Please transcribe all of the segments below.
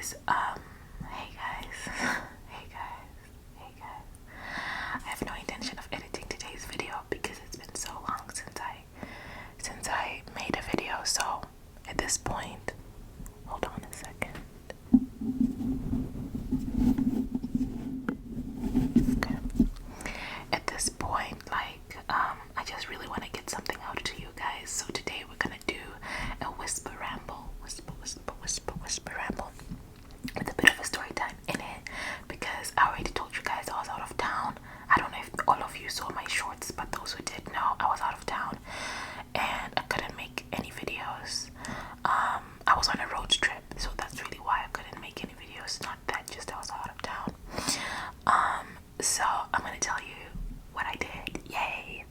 guys. Hey guys. Hey guys. Hey guys. I have no intention of editing today's video because it's been so long since I made a video. So at this point, hold on a second. Okay. At this point, I just really want to get something out to you guys. So today we're gonna do a whisper ramble. Whisper ramble. With a bit of a story time in it because I already told you guys I was out of town. I don't know if all of you saw my shorts, but those who did know, I was out of town and I couldn't make any videos. I was on a road trip, so that's really why I couldn't make any videos. Not that, just I was out of town. So I'm gonna tell you what I did. Yay!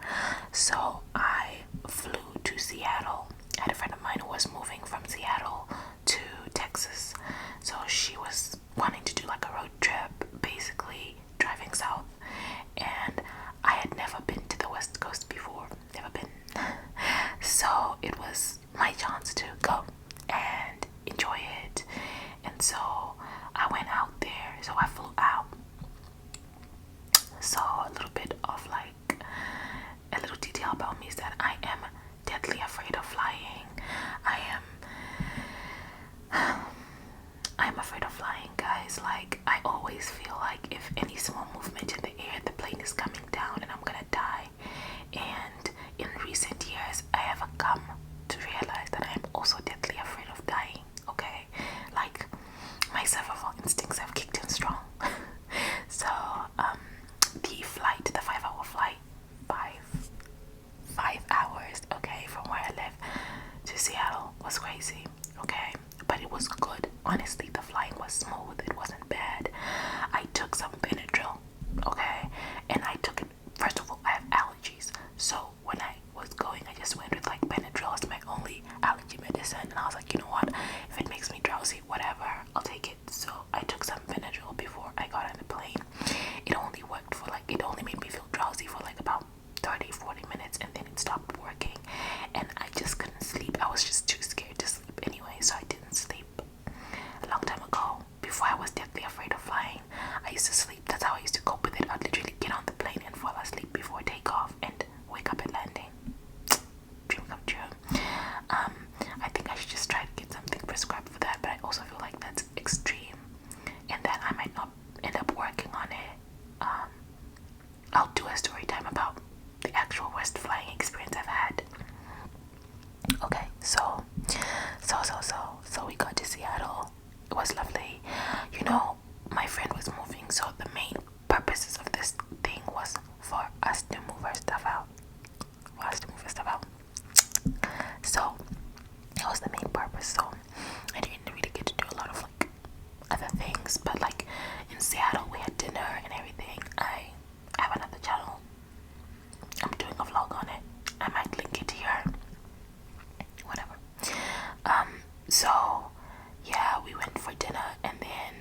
So I flew to Seattle. I had a friend of mine who was moving from Seattle to Texas, so she was wanting to do like a road trip, basically driving south, and I had never been to the West Coast before, never been. So it was my chance to go and enjoy it, and so I went out there. So I flew out. So a little bit of a little detail about me is that I am deadly afraid of flying. I'm afraid of flying, guys. Like, I always feel like if any small movement in the air, the plane is coming down and I'm gonna die. And in recent years, I have come to realize that I am also deadly afraid of dying. Okay, like my survival instincts have kicked in strong. So the 5-hour flight, five hours, okay, from where I live to Seattle was crazy. Okay, but it was good. Honestly, the flying was smooth. It wasn't bad. I took some Benadryl, okay, and I took it. First of all, I have allergies, so when I was going, I just went with like Benadryl as my only allergy medicine, and I was like, you know what? If it makes me drowsy, whatever, I'll take it. So I took some Benadryl before I got on the plane. It only made me feel drowsy for like about 30-40 minutes, and then it stopped working, and I just couldn't sleep. I was just too scared to sleep anyway, so I didn't sleep. A long time ago, before I was deathly afraid of flying, I used to sleep. That's how I used to cope with it. I'd literally get on the plane and fall asleep before takeoff and wake up at landing. Dream come true. I think I should just try to get something prescribed for that, but I also feel like that's extreme and that I might not end up working on it. I'll do a story time about the actual worst flying experience I've had. Okay, so we got to Seattle. It was lovely. You know, my friend was moving, so the main purposes of this thing was for us to move our stuff out. So that was the main purpose. So I didn't really get to do a lot of like other things, but like in Seattle we had dinner and everything. I have another channel. I'm doing a vlog on it. I might link it here. Whatever. So yeah, we went for dinner and then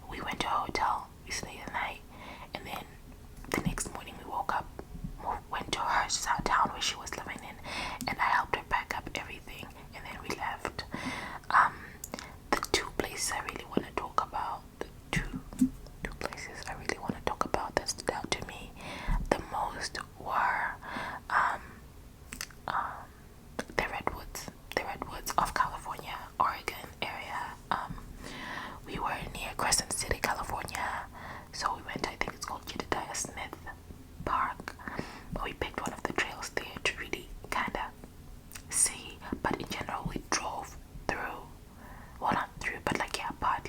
we went to a hotel. We stayed the night, and then the next morning we woke up, went to her town where she was living in, and I helped her pack up everything, and then we left. The two places I really want to talk about, that stood out to me the most were the Redwoods of California, Oregon area. We were near Crescent City, California, so we went, I think it's called Jedediah Smith Park. We picked one of the trails there to really kind of see, but in general we drove through, well not through, but like yeah, part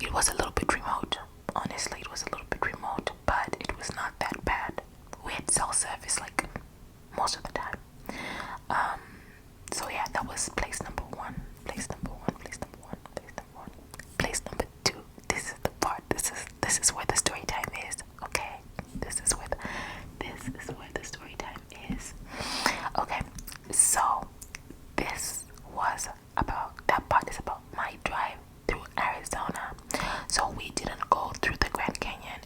It was a little bit remote. Honestly, it was a little bit remote, but it was not that bad. We had cell service like most of the time. So yeah, that was place number one. Place number one. Place number one. Place number one. Place number two. This is the part. This is where the story time is. Okay. This is where the story time is. Okay. So this was about, that part is about my drive through Arizona. So we didn't go through the Grand Canyon.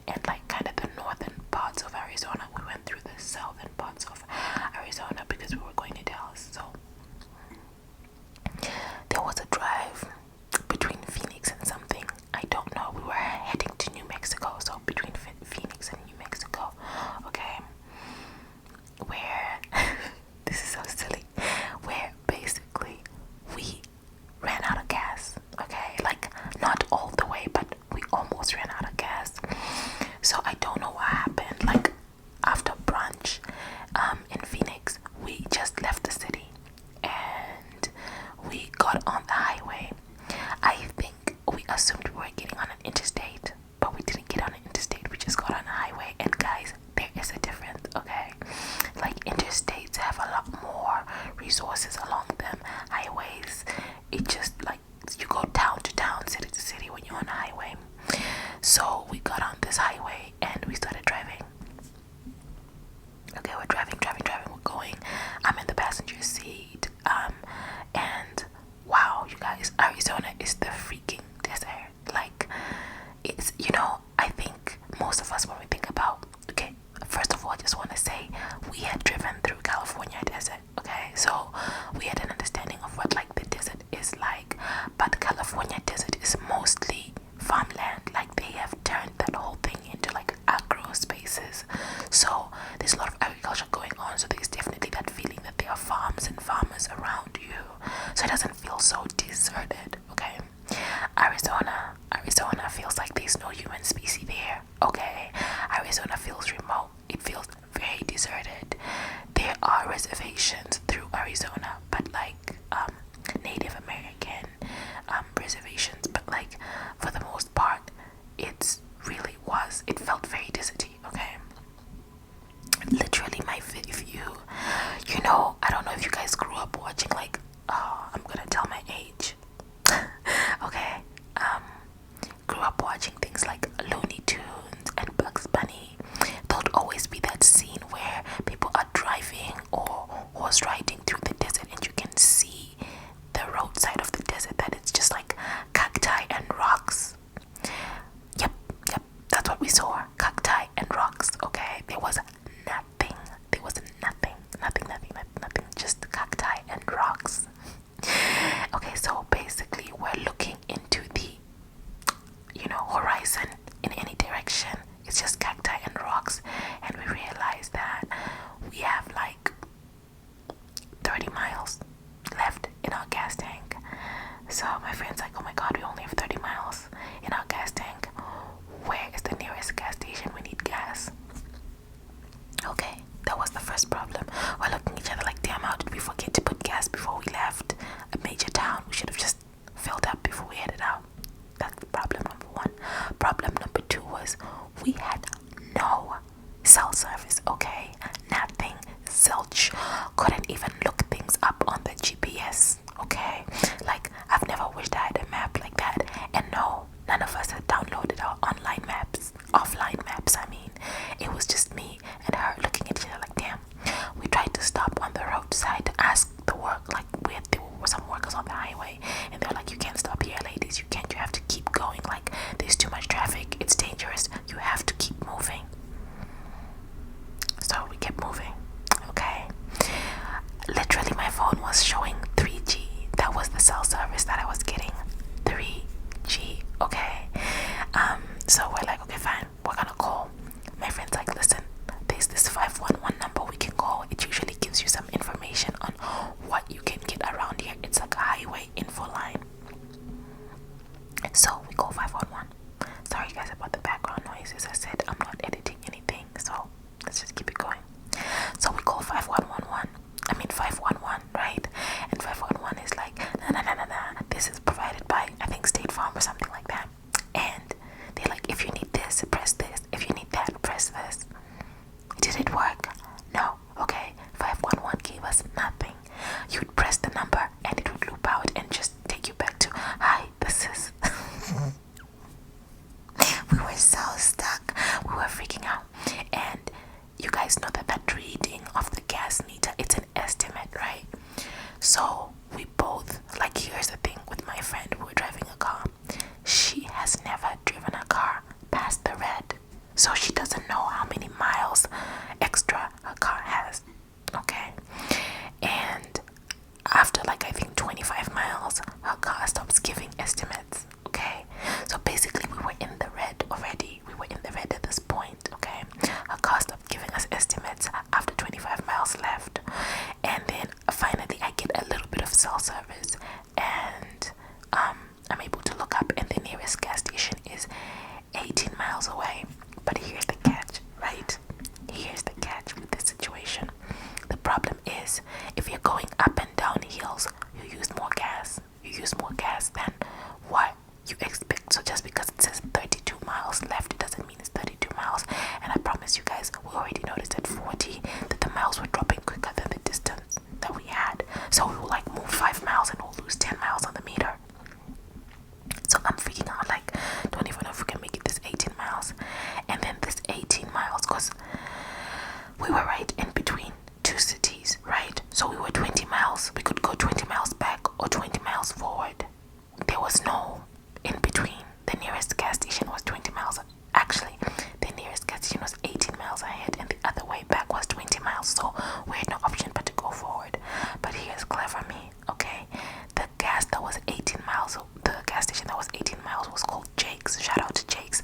gas station that was 18 miles was called Jake's. Shout out to Jake's.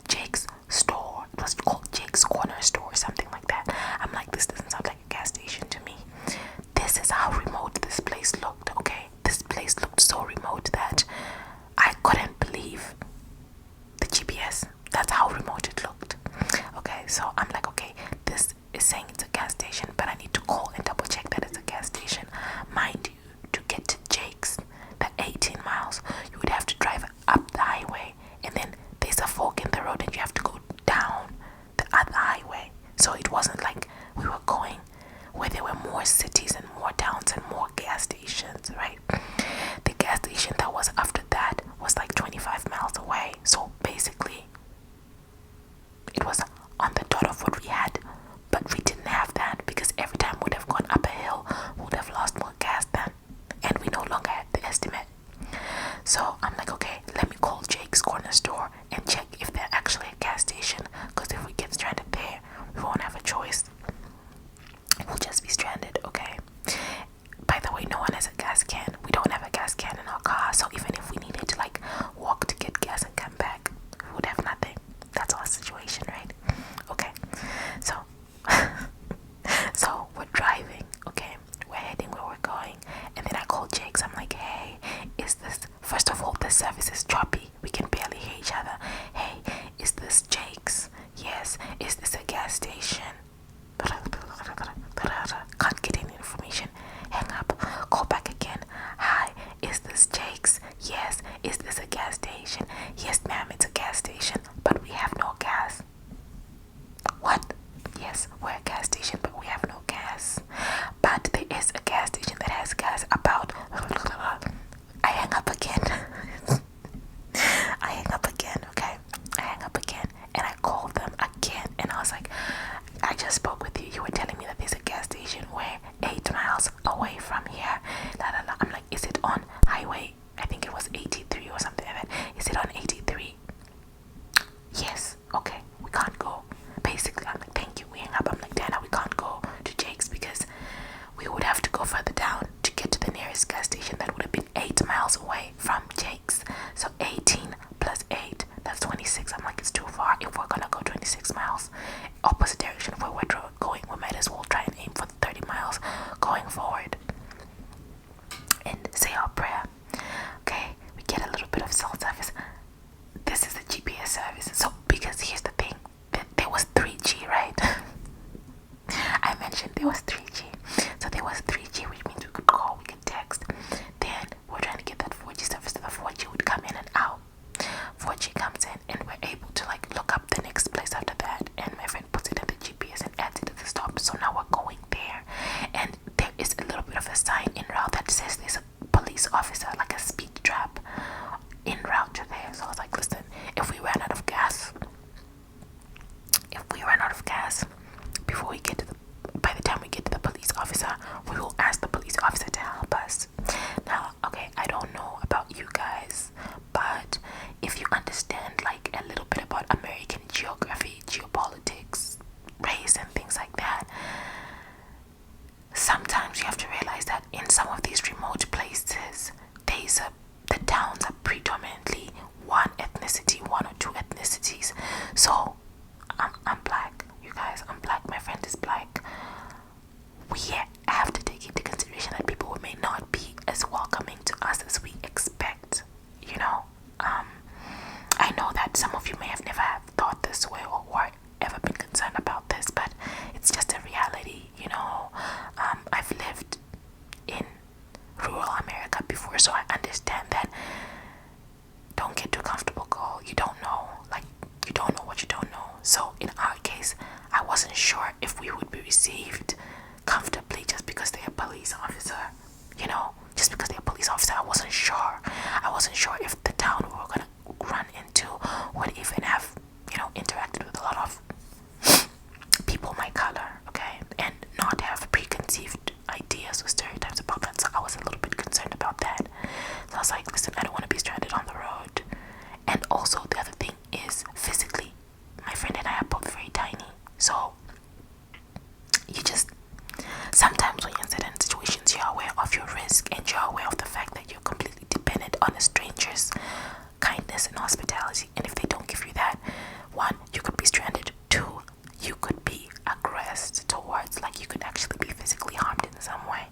Jake's store. It was called Jake's Corner Store or something like that. I'm like, this doesn't sound like a gas station to me. This is how remote this place looked, okay? This place looked so remote that I couldn't believe the GPS. That's how remote it looked. Okay, so I'm like, okay, this is saying it's a gas station, but I need to call and double check that it's a gas station. Mind you, to get to Jake's, the 18 miles, you would have to drive up the highway and then kindness and hospitality. And if they don't give you that, one, you could be stranded. Two, you could be aggressed towards, like you could actually be physically harmed in some way.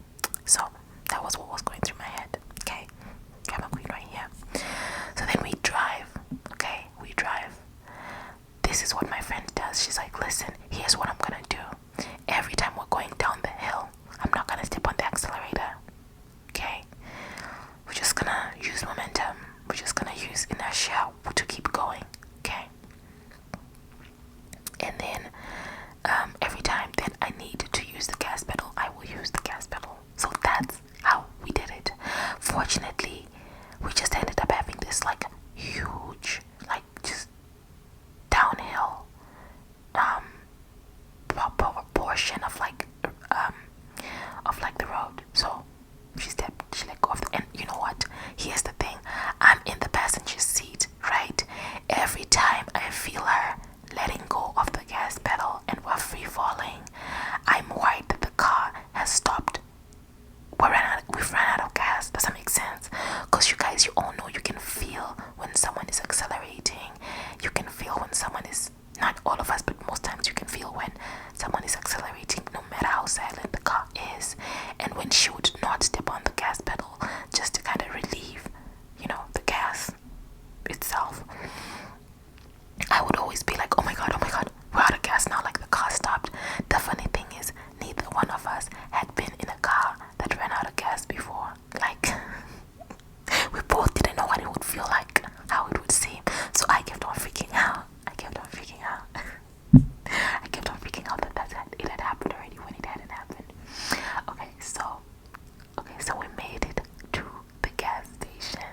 So that was what was going through my head. Okay, drama queen right here. So then we drive. Okay, we drive. This is what my friend does. She's like, listen, here's what I'm gonna do. Every time we're going down the hill, I'm not gonna step on the accelerator. Okay, we're just gonna use momentum. We're just gonna use inertia to keep going. Okay, and then every time that I need to use the gas pedal, I will use the gas pedal. So that's how we did it. Fortunately, we just ended up having this like huge, like just downhill portion of like the road. So she let go of the, and you know what, here's the thing, I'm in the passenger seat, right? Every time I feel her letting go of the gas pedal and we're free falling, I'm worried that the car has stopped. We've run out of gas. Does that make sense? Because you guys, you all know, you can feel when someone is accelerating. You can feel when someone is, not all of us, but most times you can feel when someone is accelerating, no matter how silent the car is. And when she would not step on the gas pedal just to kind of relieve, the gas itself, I would always be like, oh my god, we're out of gas now, like the car stopped. The funny thing is, neither one of us had been in a car that ran out of gas before. Like, we both didn't know what it would feel like, how it would seem. So I kept on freaking out. I kept on freaking out that it had happened already when it hadn't happened. Okay, so we made it to the gas station.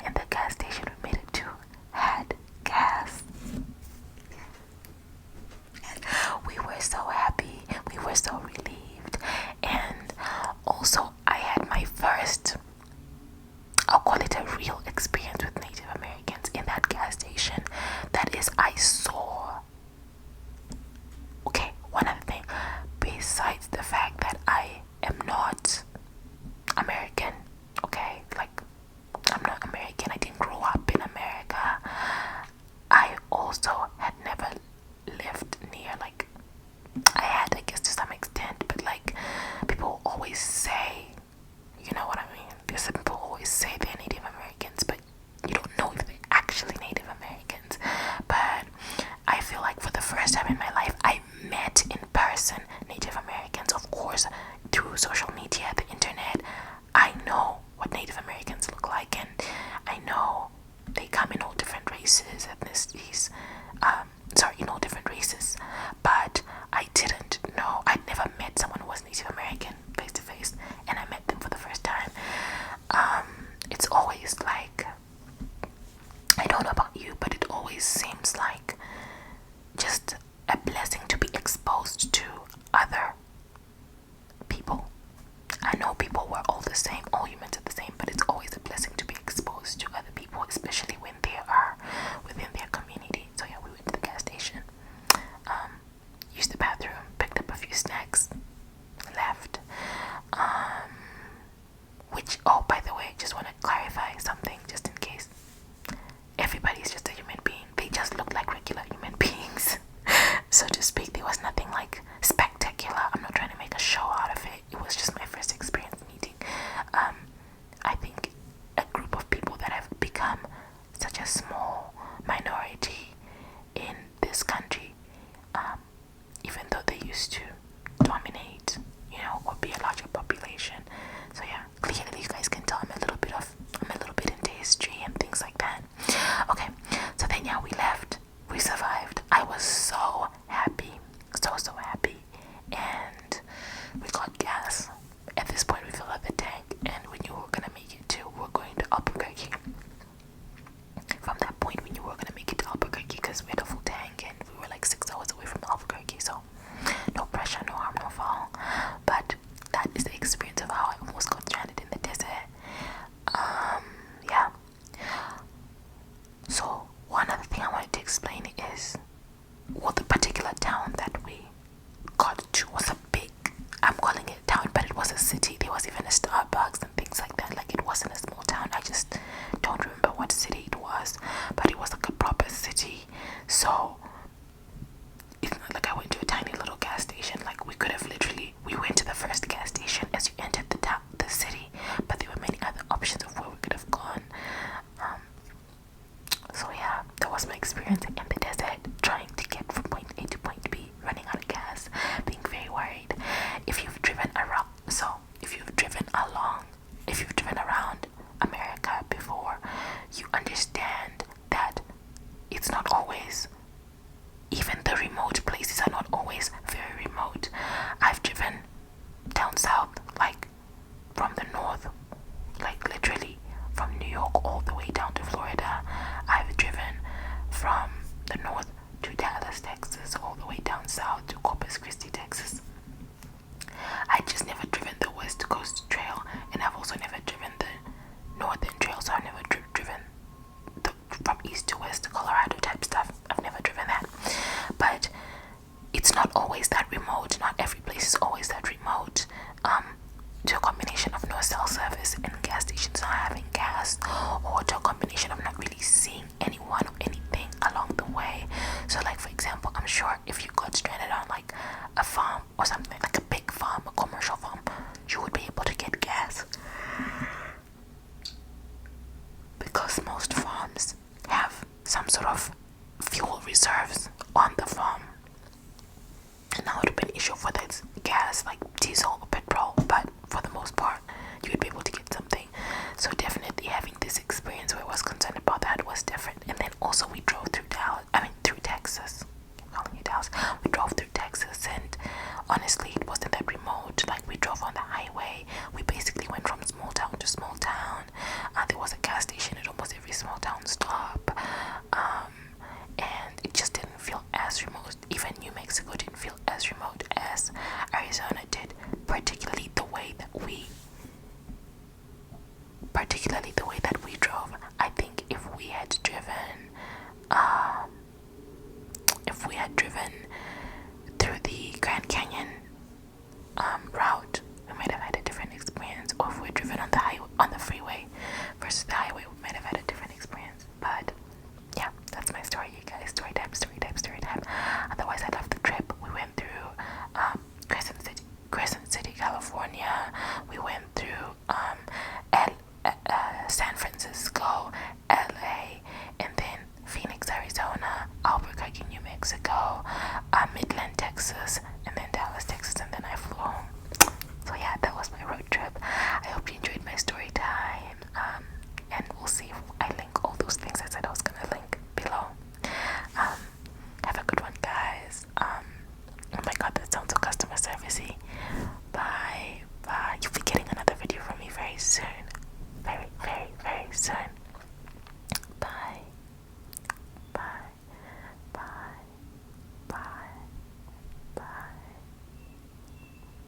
And the gas station we made it to had gas. We were so happy. We were so relieved. And also, I had my first, I'll call it a real experience with Native Americans in that gas station. That is, I saw, okay, one other thing, besides the fact that I am not American, okay, like, I'm not American, I didn't grow up in America, I also had never lived near, like, I had, I guess, to some extent, but like, people always say, you know what I mean, there's some people always say they're Native Americans, but you don't know if they're actually Native Americans. But I feel like for the first time in my life, I met in person Native Americans. Of course, through social media, the internet, I know what Native Americans look like, and I know they come in all different races, ethnicities, in all different races, but I didn't know, I'd never met someone who was Native American face to face, and I met them for the first time. It's always like, I don't know about you, but it always seems like just a blessing to be exposed to other people. I know people were all the same, all humans are the same, but it's always a blessing to be exposed to other people, especially when they are within their community. So yeah, we went to the gas station, used the bathroom, picked up a few snacks, left. Which, oh, by the way, just want to clarify something just in case. Everybody's just a human being. They just look like regular human beings, so to speak. There was nothing like spectacular. I'm not trying to make a show out of it. It was just my first experience meeting, I think, a group of people that have become such a small minority in this country, even though they used to dominate, or be a larger population. So yeah, clearly you guys can tell I'm a little bit into history and things like that. Okay, was my experience.